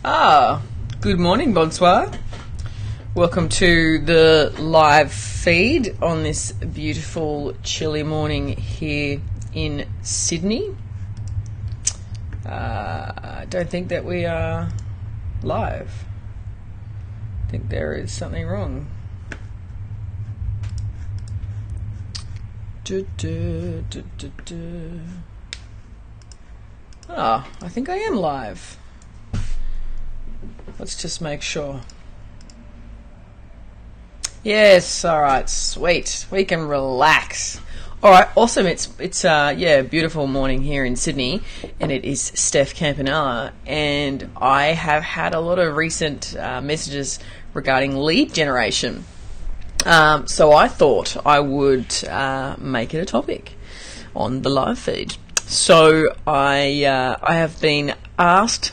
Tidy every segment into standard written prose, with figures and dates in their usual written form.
Good morning, bonsoir. Welcome to the live feed on this beautiful chilly morning here in Sydney. I don't think that we are live. I think there is something wrong. I think I am live. Let's just make sure. Yes, alright, sweet. We can relax. Alright, awesome. It's beautiful morning here in Sydney, and it is Steph Campanella, and I have had a lot of recent messages regarding lead generation. So I thought I would make it a topic on the live feed. So I have been asked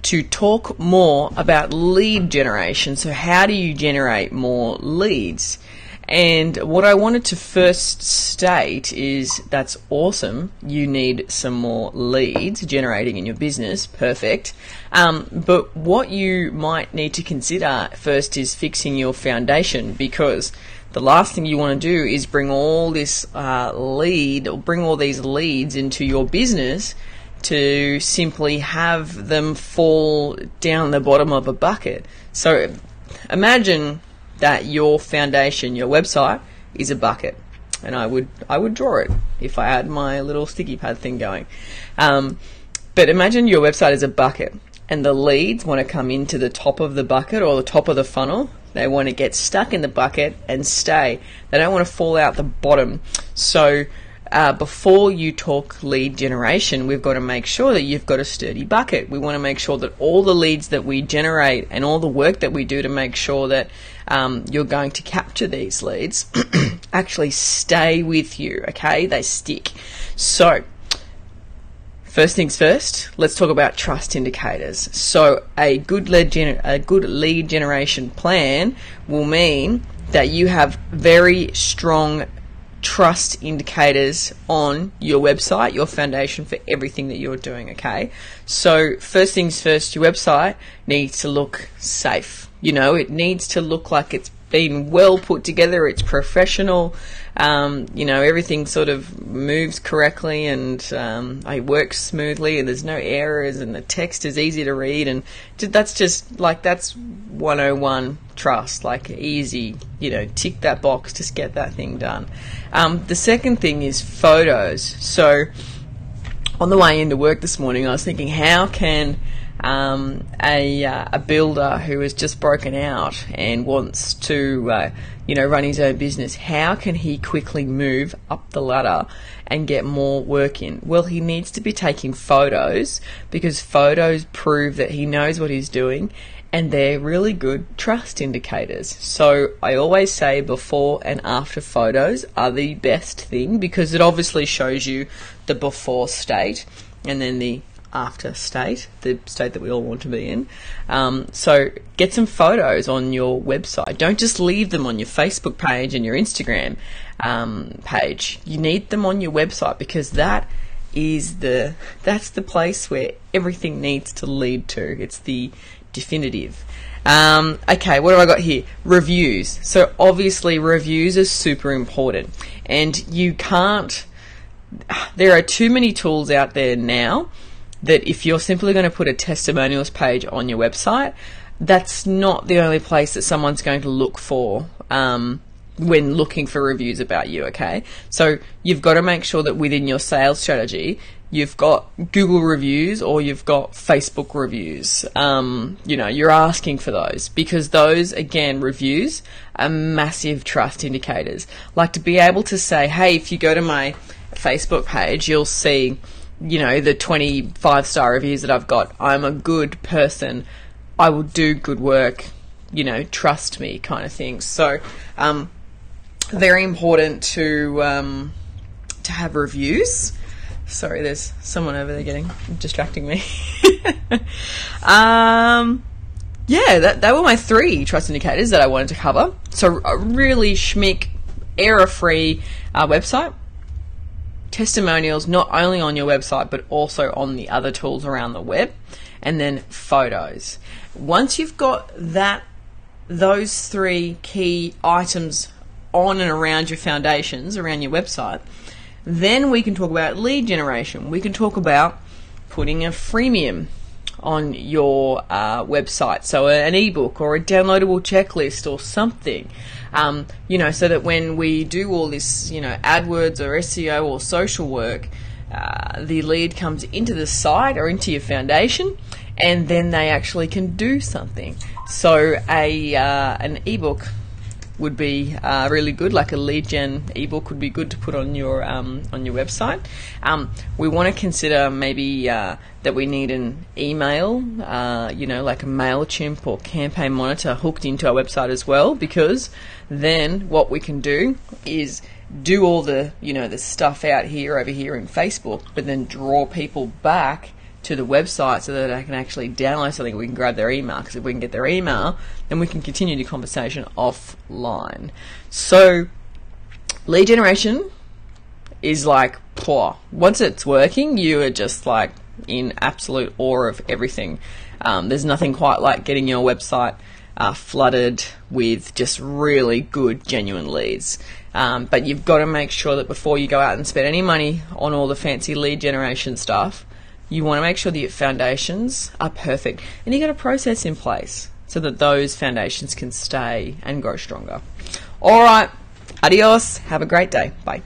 to talk more about lead generation. So how do you generate more leads? And what I wanted to first state is that's awesome. You need some more leads generating in your business. Perfect. But what you might need to consider first is fixing your foundation, because the last thing you want to do is bring all this bring all these leads into your business to simply have them fall down the bottom of a bucket. So imagine that your foundation, your website, is a bucket, and I would draw it if I had my little sticky pad thing going. But imagine your website is a bucket, and the leads want to come into the top of the bucket or the top of the funnel. They want to get stuck in the bucket and stay. They don't want to fall out the bottom. So before you talk lead generation, we've got to make sure that you've got a sturdy bucket. We want to make sure that all the leads that we generate and all the work that we do to make sure that you're going to capture these leads actually stay with you, okay? They stick. So first things first, let's talk about trust indicators. So a good lead generation plan will mean that you have very strong trust indicators on your website, your foundation for everything that you're doing, okay? So first things first, your website needs to look safe. You know, it needs to look like it's been well put together, it's professional, everything sort of moves correctly and it works smoothly, and there's no errors, and the text is easy to read, and that's 101 trust, like easy, tick that box, just get that thing done. The second thing is photos. So on the way into work this morning, I was thinking, how can a builder who has just broken out and wants to run his own business, how can he quickly move up the ladder and get more work in? Well, he needs to be taking photos, because photos prove that he knows what he's doing, and they're really good trust indicators. So I always say before and after photos are the best thing, because it obviously shows you the before state and then the after state, the state that we all want to be in. So get some photos on your website. Don't just leave them on your Facebook page and your Instagram page. You need them on your website, because that's the place where everything needs to lead to. It's the definitive. Okay, what have I got here? Reviews. So obviously reviews are super important, and there are too many tools out there now that if you're simply going to put a testimonials page on your website, that's not the only place that someone's going to look for when looking for reviews about you, okay? So you've got to make sure that within your sales strategy, you've got Google reviews or you've got Facebook reviews. You're asking for those, because those, again, reviews are massive trust indicators. Like to be able to say, hey, if you go to my Facebook page, you'll see the 25-star reviews that I've got. I'm a good person. I will do good work. Trust me, kind of thing. So, very important to have reviews. Sorry, there's someone over there distracting me. That were my 3 trust indicators that I wanted to cover. So a really schmick, error-free website. testimonials not only on your website but also on the other tools around the web, and then photos. Once you've got those 3 key items on and around your foundations, around your website, then we can talk about lead generation. We can talk about putting a freemium on your website, so an ebook or a downloadable checklist or something, so that when we do all this, AdWords or SEO or social work, the lead comes into the site or into your foundation, and then they actually can do something. So an ebook would be really good, like a lead gen ebook would be good to put on your website. We want to consider maybe that we need an email, like a MailChimp or Campaign Monitor hooked into our website as well, because then what we can do is do all the the stuff out here over here in Facebook, but then draw people back to the website so that they can actually download something. We can grab their email, because if we can get their email, then we can continue the conversation offline. So lead generation is like, once it's working, you are just like in absolute awe of everything. There's nothing quite like getting your website flooded with just really good, genuine leads. But you've got to make sure that before you go out and spend any money on all the fancy lead generation stuff, you want to make sure that your foundations are perfect, and you got a process in place so that those foundations can stay and grow stronger. All right, adios. Have a great day. Bye.